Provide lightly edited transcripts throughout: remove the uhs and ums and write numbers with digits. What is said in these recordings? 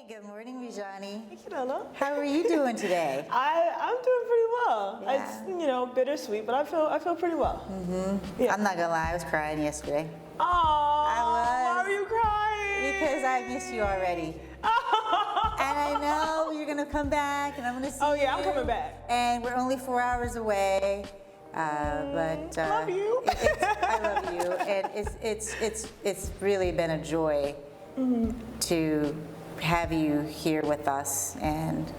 Hey, good morning, Murjoni. Hey, Kilolo. How are you doing today? I'm doing pretty well. Yeah. It's bittersweet, but I feel pretty well. Yeah. I'm not gonna lie, I was crying yesterday. Oh, why was. are you crying? Because I miss you already. And I know you're gonna come back, and I'm gonna see you. Oh yeah, I'm coming back. And we're only 4 hours away. But love you. I love you, and it's really been a joy to have you here with us, and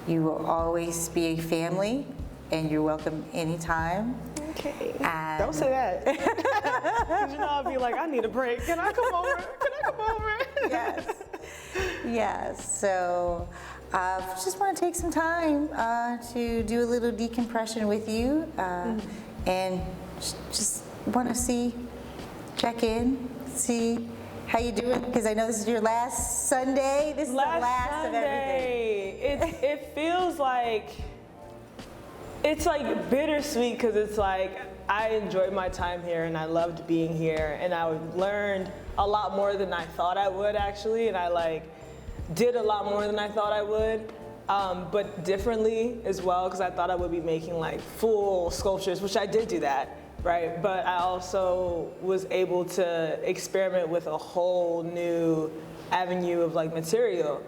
you will always be a family, and you're welcome anytime. Okay. And don't say that. 'Cause you know I'll be like, I need a break. Can I come over? Can I come over? Yes. Yes. So just want to take some time to do a little decompression with you, and just want to check in, see how you doing, because I know this is your last Sunday. This is the last of everything. It feels like, it's like bittersweet, because it's like I enjoyed my time here and I loved being here, and I learned a lot more than I thought I would actually, and I did a lot more than I thought I would, but differently as well, because I thought I would be making full sculptures, which I did do that. Right, but I also was able to experiment with a whole new avenue of material,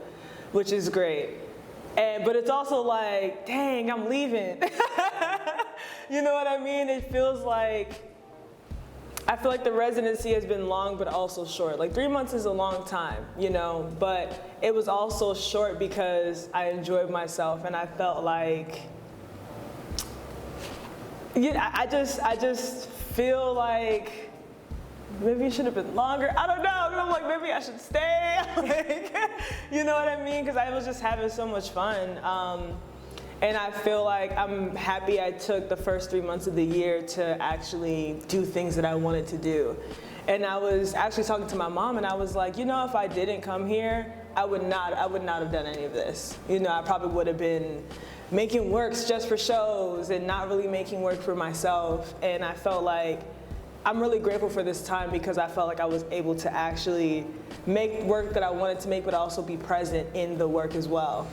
which is great. But it's also like, dang, I'm leaving. You know what I mean? It feels like, I feel like the residency has been long, but also short. 3 months is a long time, but it was also short because I enjoyed myself, and I felt like, I just feel like maybe it should have been longer. I don't know. I'm like, maybe I should stay. You know what I mean? Because I was just having so much fun. And I feel like I'm happy I took the first 3 months of the year to actually do things that I wanted to do. And I was actually talking to my mom, and I was like, if I didn't come here, I would not have done any of this. I probably would have been making works just for shows and not really making work for myself. And I felt like I'm really grateful for this time, because I felt like I was able to actually make work that I wanted to make, but also be present in the work as well.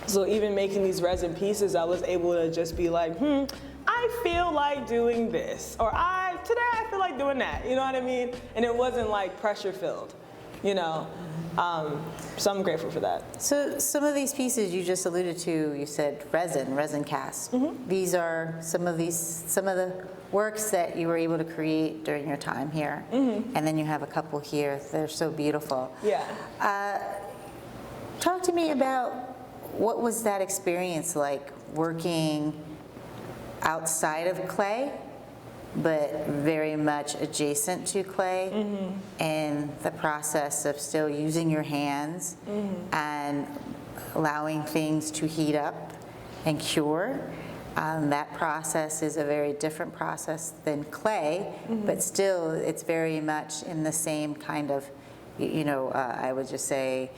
So even making these resin pieces, I was able to just be like, I feel like doing this, or today I feel like doing that, you know what I mean? And it wasn't pressure filled, so I'm grateful for that. So some of these pieces you just alluded to, you said resin cast. These are some of the works that you were able to create during your time here. And then you have a couple here. They're so beautiful. Yeah. Talk to me about what was that experience like, working outside of clay, but very much adjacent to clay, and the process of still using your hands and allowing things to heat up and cure. That process is a very different process than clay, but still it's very much in the same kind of, I would just say,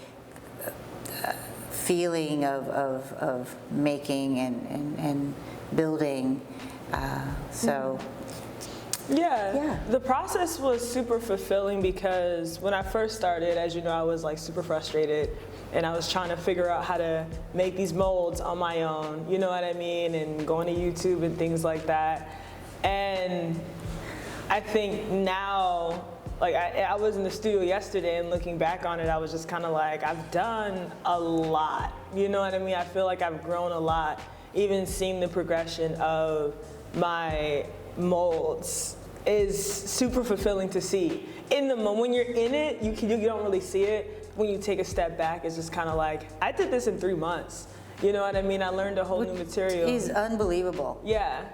feeling of making and building. Yeah, the process was super fulfilling, because when I first started, as you know, I was super frustrated, and I was trying to figure out how to make these molds on my own, you know what I mean, and going to YouTube and things like that. And I think now, I was in the studio yesterday, and looking back on it, I was just kind of like, I've done a lot, you know what I mean? I feel like I've grown a lot, even seeing the progression of my molds is super fulfilling to see. In the moment, when you're in it, you don't really see it. When you take a step back, it's just kind of like, I did this in 3 months. You know what I mean? I learned a whole new material. It's unbelievable. Yeah.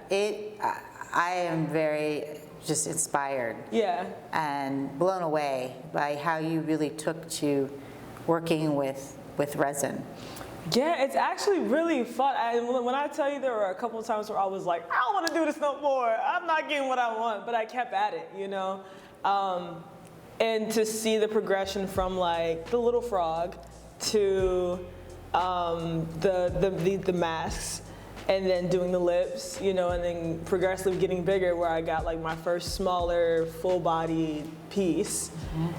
I am very just inspired. Yeah. And blown away by how you really took to working with resin. Yeah, it's actually really fun. When I tell you, there were a couple of times where I was like, I don't want to do this no more. I'm not getting what I want, but I kept at it, And to see the progression from the little frog to the masks, and then doing the lips, and then progressively getting bigger, where I got my first smaller full body piece,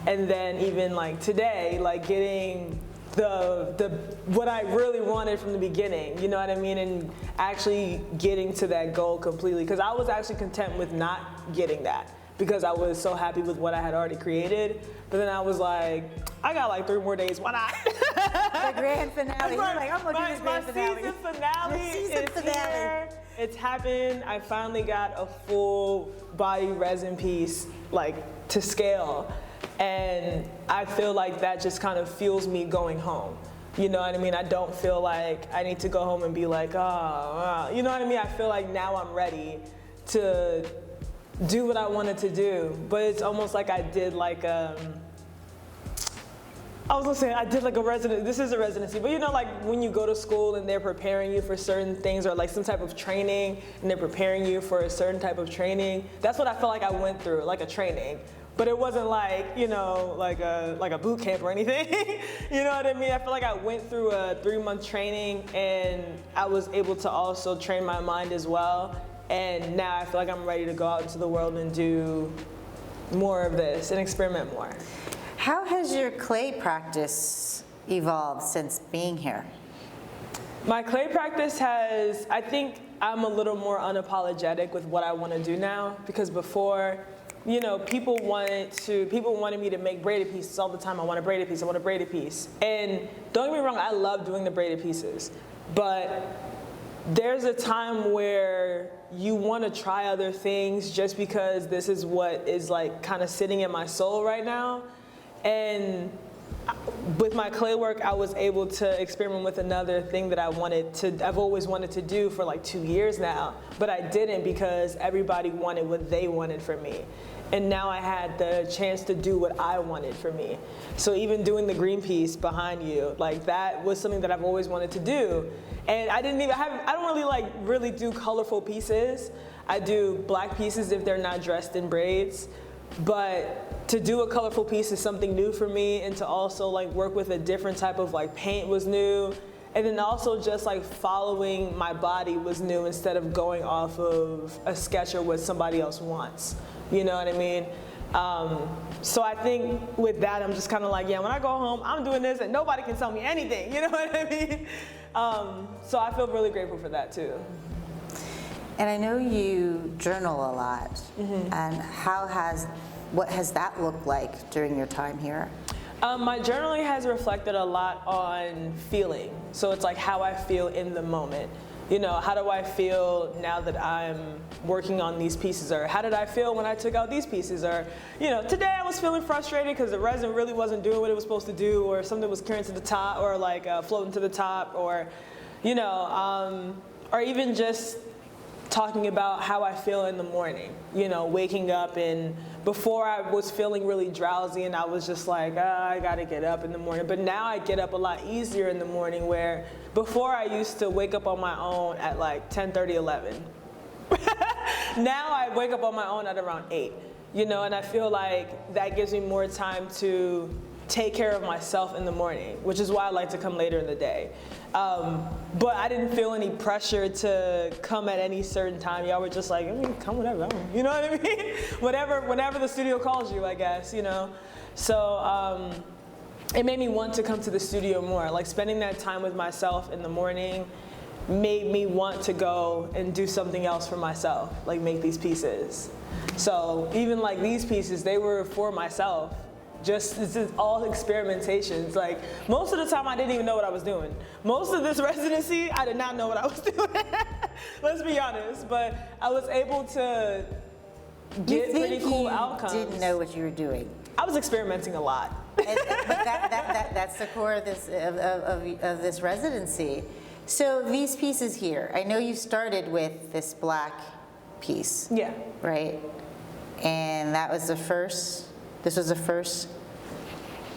and then even today, getting what I really wanted from the beginning, you know what I mean? And actually getting to that goal completely. Because I was actually content with not getting that because I was so happy with what I had already created. But then I was like, I got like 3 more days, why not? The grand finale. You're like, I'm gonna do this grand finale. Season finale is here. It's happened. I finally got a full body resin piece, like to scale. And I feel like that just kind of fuels me going home. You know what I mean? I don't feel like I need to go home and be like, you know what I mean? I feel like now I'm ready to do what I wanted to do. But it's almost like I did like, I did like a residency. This is a residency, but you know, like when you go to school and they're preparing you for certain things or like some type of training and they're preparing you for a certain type of training. That's what I felt like I went through, like a training. But it wasn't like, you know, like a boot camp or anything. You know what I mean? I feel like I went through a 3-month training and I was able to also train my mind as well. And now I feel like I'm ready to go out into the world and do more of this and experiment more. How has your clay practice evolved since being here? My clay practice has, I think I'm a little more unapologetic with what I want to do now, because before, you know, people wanted me to make braided pieces all the time. I want a braided piece, I want a braided piece. And don't get me wrong, I love doing the braided pieces, but there's a time where you want to try other things just because this is what is like kind of sitting in my soul right now. And with my clay work, I was able to experiment with another thing that I've always wanted to do for like 2 years now, but I didn't because everybody wanted what they wanted from me. And now I had the chance to do what I wanted for me. So even doing the green piece behind you, like that was something that I've always wanted to do. And I don't really do colorful pieces. I do black pieces if they're not dressed in braids. But to do a colorful piece is something new for me, and to also like work with a different type of like paint was new. And then also just like following my body was new instead of going off of a sketch or what somebody else wants. You know what I mean? So I think with that, I'm just kind of like, yeah, when I go home, I'm doing this and nobody can tell me anything. You know what I mean? So I feel really grateful for that too. And I know you journal a lot. Mm-hmm. And what has that looked like during your time here? My journaling has reflected a lot on feeling. So it's like how I feel in the moment. You know, how do I feel now that I'm working on these pieces? Or how did I feel when I took out these pieces? Or, you know, today I was feeling frustrated because the resin really wasn't doing what it was supposed to do, or something was carrying to the top, or like floating to the top, or, you know, or even just talking about how I feel in the morning, you know, waking up, and before I was feeling really drowsy and I was just like, I gotta get up in the morning. But now I get up a lot easier in the morning, where before I used to wake up on my own at like 10:30, 11. Now I wake up on my own at around 8, you know, and I feel like that gives me more time to take care of myself in the morning, which is why I like to come later in the day. But I didn't feel any pressure to come at any certain time. Y'all were just like, come whenever, you know what I mean? Whenever the studio calls you, I guess, you know? So it made me want to come to the studio more. Like spending that time with myself in the morning made me want to go and do something else for myself, like make these pieces. So even like these pieces, they were for myself. This is all experimentations. Like most of the time I didn't even know what I was doing. Most of this residency, I did not know what I was doing. Let's be honest. But I was able to get pretty cool outcomes. You didn't know what you were doing. I was experimenting a lot. But that's the core of this residency. So these pieces here, I know you started with this black piece. Yeah. Right? And that was the first. This was the first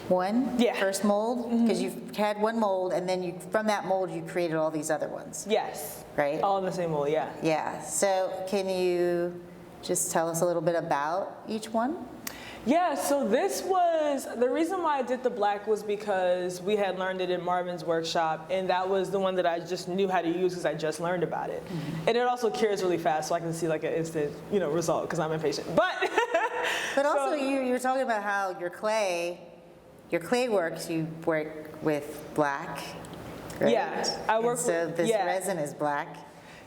one? Yeah. First mold? Because you had one mold, and then from that mold you created all these other ones. Yes. Right? All in the same mold, yeah. Yeah. So can you just tell us a little bit about each one? Yeah, so this was, the reason why I did the black was because we had learned it in Marvin's workshop, and that was the one that I just knew how to use because I just learned about it. Mm-hmm. And it also cures really fast, so I can see like an instant, you know, result because I'm impatient. But also you were talking about how your clay your clay works, you work with black, right? Yeah, I work so with, this yeah. resin is black.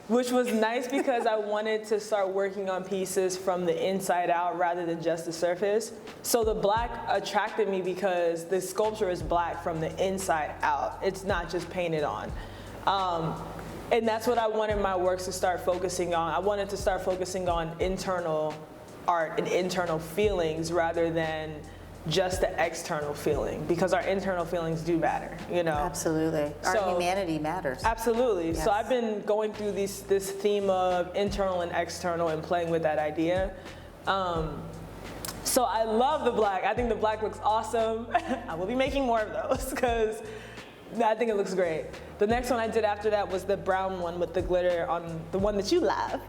Which was nice because I wanted to start working on pieces from the inside out rather than just the surface. So the black attracted me because the sculpture is black from the inside out. It's not just painted on. And that's what I wanted my works to start focusing on. I wanted to start focusing on internal art and internal feelings rather than just the external feeling, because our internal feelings do matter, you know? Absolutely. Our humanity matters. Absolutely. Yes. So I've been going through this theme of internal and external and playing with that idea. So I love the black. I think the black looks awesome. I will be making more of those because I think it looks great. The next one I did after that was the brown one with the glitter on the one that you love.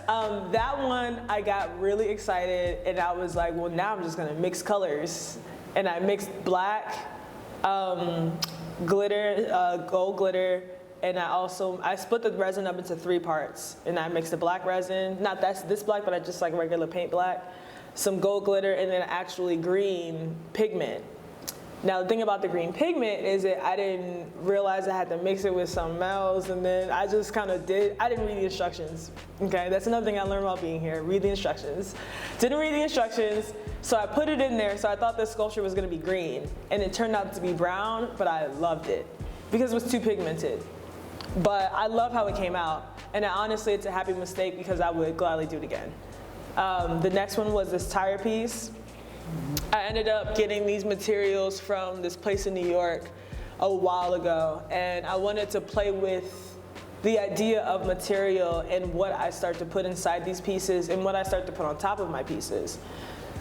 That one, I got really excited and I was like, well, now I'm just gonna mix colors. And I mixed black, glitter, gold glitter, and I split the resin up into 3 parts. And I mixed the black resin, not this black, but I just like regular paint black, some gold glitter, and then actually green pigment. Now the thing about the green pigment is that I didn't realize I had to mix it with something else, and then I just kind of I didn't read the instructions, okay? That's another thing I learned while being here, read the instructions. Didn't read the instructions, so I put it in there, so I thought the sculpture was gonna be green, and it turned out to be brown, but I loved it because it was too pigmented. But I love how it came out, and honestly, it's a happy mistake because I would gladly do it again. The next one was this tire piece. I ended up getting these materials from this place in New York a while ago, and I wanted to play with the idea of material and what I start to put inside these pieces and what I start to put on top of my pieces.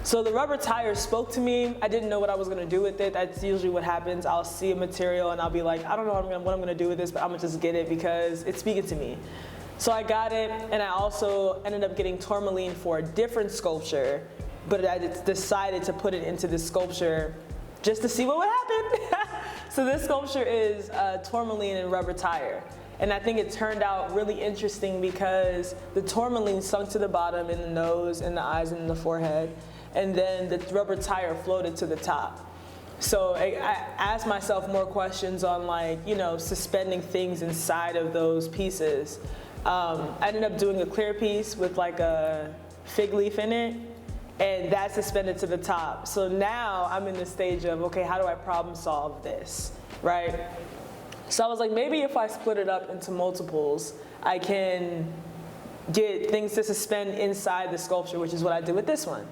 So the rubber tire spoke to me. I didn't know what I was gonna do with it. That's usually what happens. I'll see a material and I'll be like, I don't know what I'm gonna do with this, but I'm gonna just get it because it's speaking to me. So I got it, and I also ended up getting tourmaline for a different sculpture, but I decided to put it into this sculpture just to see what would happen. So this sculpture is tourmaline and rubber tire. And I think it turned out really interesting because the tourmaline sunk to the bottom in the nose, in the eyes, and in the forehead. And then the rubber tire floated to the top. So I asked myself more questions on, like, you know, suspending things inside of those pieces. I ended up doing a clear piece with like a fig leaf in it, and that's suspended to the top. So now I'm in the stage of, okay, how do I problem solve this, right? So I was like, maybe if I split it up into multiples, I can get things to suspend inside the sculpture, which is what I did with this one.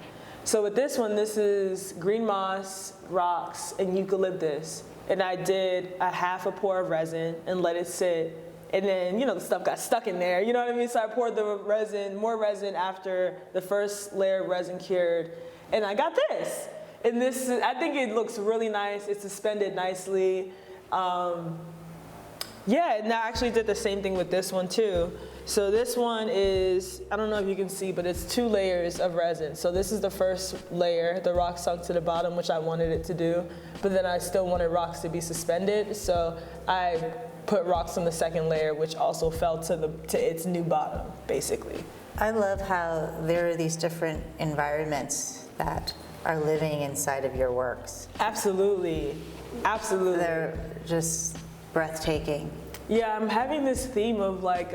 So with this one, this is green moss, rocks, and eucalyptus. And I did a half a pour of resin and let it sit. And then, you know, the stuff got stuck in there, you know what I mean? So I poured the resin, more resin after the first layer of resin cured, and I got this. And this, I think it looks really nice. It's suspended nicely. Yeah, and I actually did the same thing with this one too. So this one is, I don't know if you can see, but it's 2 layers of resin. So this is the first layer, the rock sunk to the bottom, which I wanted it to do, but then I still wanted rocks to be suspended. So I put rocks on the second layer, which also fell to its new bottom, basically. I love how there are these different environments that are living inside of your works. Absolutely, absolutely. They're just breathtaking. Yeah, I'm having this theme of like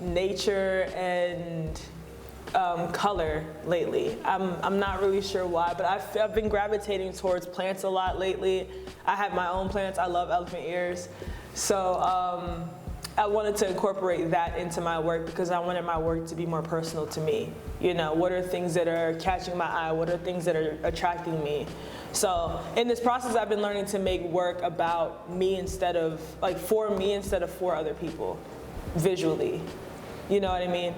nature and color lately. I'm not really sure why, but I've been gravitating towards plants a lot lately. I have my own plants. I love elephant ears. So I wanted to incorporate that into my work because I wanted my work to be more personal to me. You know, what are things that are catching my eye? What are things that are attracting me? So in this process, I've been learning to make work about me instead of, like, for me instead of for other people, visually. You know what I mean?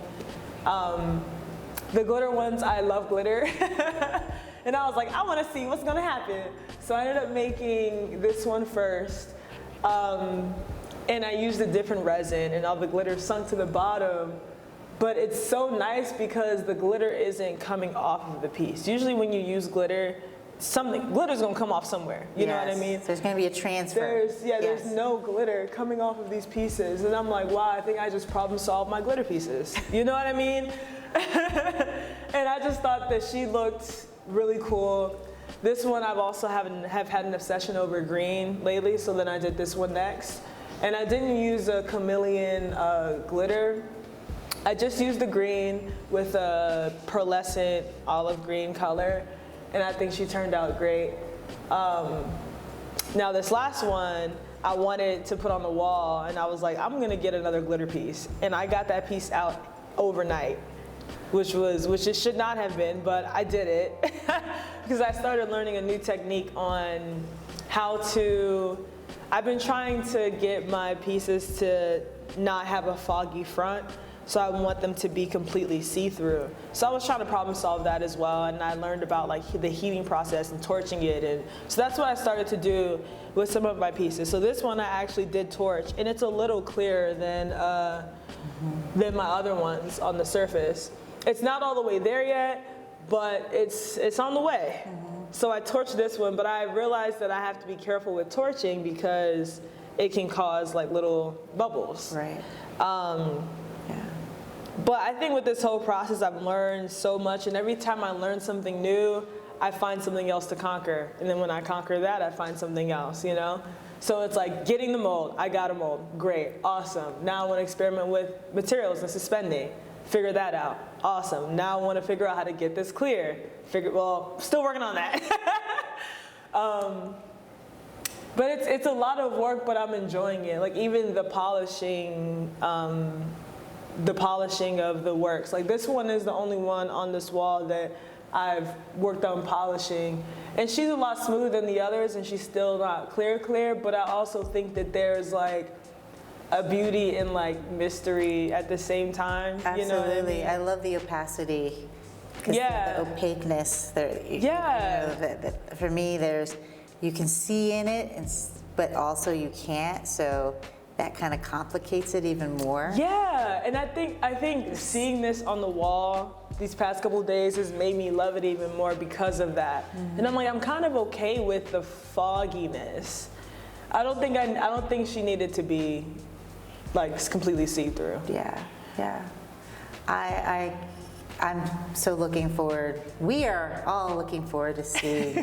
The glitter ones, I love glitter. And I was like, I want to see what's going to happen. So I ended up making this one first. And I used a different resin, and all the glitter sunk to the bottom. But it's so nice because the glitter isn't coming off of the piece. Usually when you use glitter, glitter's gonna come off somewhere. You know what I mean? There's gonna be a transfer. There's no glitter coming off of these pieces. And I'm like, wow, I think I just problem solved my glitter pieces. You know what I mean? And I just thought that she looked really cool. This one I've also have had an obsession over green lately, so then I did this one next. And I didn't use a chameleon glitter. I just used the green with a pearlescent olive green color, and I think she turned out great. Now this last one, I wanted to put on the wall, and I was like, I'm gonna get another glitter piece. And I got that piece out overnight, which it should not have been, but I did it because I started learning a new technique on how to, I've been trying to get my pieces to not have a foggy front, so I want them to be completely see-through. So I was trying to problem solve that as well, and I learned about like the heating process and torching it, and so that's what I started to do with some of my pieces. So this one I actually did torch, and it's a little clearer than my other ones on the surface. It's not all the way there yet, but it's on the way. So I torched this one, but I realized that I have to be careful with torching because it can cause like little bubbles. Right. But I think with this whole process, I've learned so much, and every time I learn something new, I find something else to conquer. And then when I conquer that, I find something else, you know? So it's like getting the mold, I got a mold, great, awesome. Now I want to experiment with materials and suspending, figure that out, awesome. Now I want to figure out how to get this clear, still working on that. But it's a lot of work, but I'm enjoying it. Like even the polishing of the works. Like this one is the only one on this wall that I've worked on polishing. And she's a lot smoother than the others, and she's still not clear, but I also think that there's like a beauty in like mystery at the same time. Absolutely. You know what I mean? I love the opacity. Yeah. The opaqueness. Yeah. For me, you can see in it, but also you can't. So that kind of complicates it even more. Yeah, and I think seeing this on the wall these past couple of days has made me love it even more because of that. And I'm like, I'm kind of okay with the fogginess. I don't think she needed to be like completely see-through. Yeah. I'm so looking forward. We are all looking forward to see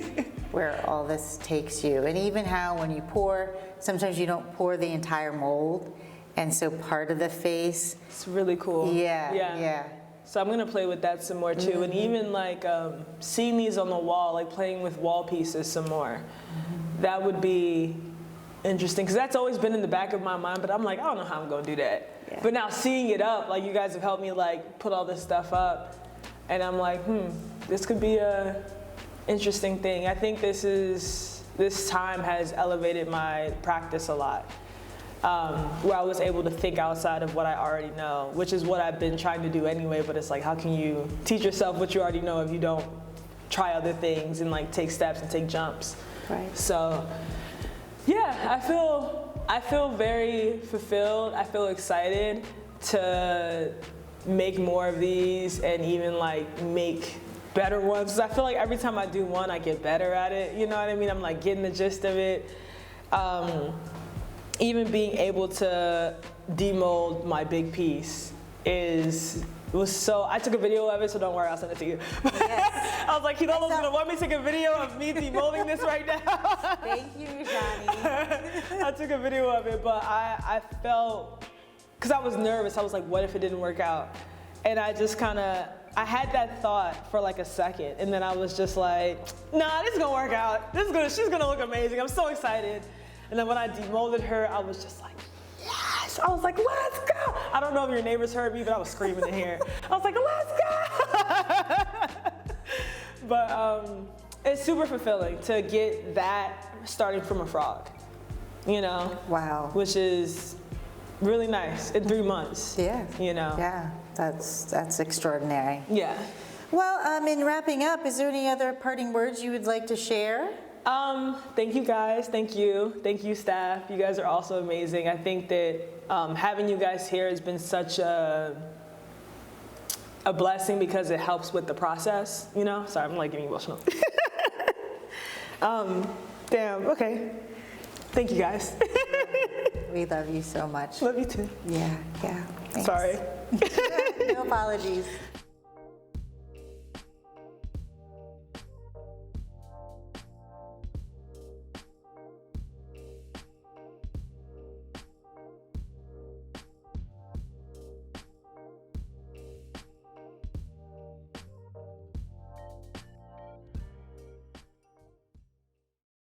where all this takes you. And even how when you pour, sometimes you don't pour the entire mold. And so part of the face. It's really cool. Yeah. So I'm gonna play with that some more too. And even like seeing these on the wall, like playing with wall pieces some more. That would be interesting, because that's always been in the back of my mind, but I'm like, I don't know how I'm gonna do that. Yeah. But now seeing it up, like you guys have helped me like put all this stuff up, and I'm like, this could be a interesting thing. I think this time has elevated my practice a lot, where I was able to think outside of what I already know, which is what I've been trying to do anyway, but it's like, how can you teach yourself what you already know if you don't try other things and like take steps and take jumps? Right. So, yeah, I feel very fulfilled. I feel excited to make more of these and even like make better ones. 'Cause I feel like every time I do one, I get better at it. You know what I mean? I'm like getting the gist of it. Even being able to demold my big piece I took a video of it, so don't worry, I'll send it to you. Yes. I was like, Kilolo's gonna want me to take a video of me demolding this right now. Thank you, Murjoni. I took a video of it, but I felt, because I was nervous, I was like, what if it didn't work out? And I just I had that thought for like a second, and then I was just like, nah, this is gonna work out. She's gonna look amazing, I'm so excited. And then when I demolded her, I was just like, yes! I was like, let's go! I don't know if your neighbors heard me, but I was screaming in here. I was like, let's go! But it's super fulfilling to get that starting from a frog, you know? Wow. Which is really nice in 3 months. Yeah. You know? Yeah, that's extraordinary. Yeah. Well, in wrapping up, is there any other parting words you would like to share? Thank you guys, thank you staff, you guys are also amazing. I think that having you guys here has been such a blessing because it helps with the process, you know? Sorry, I'm like getting emotional. Damn, okay. Thank you guys. We love you so much. Love you too. Yeah. Thanks. Sorry. No apologies.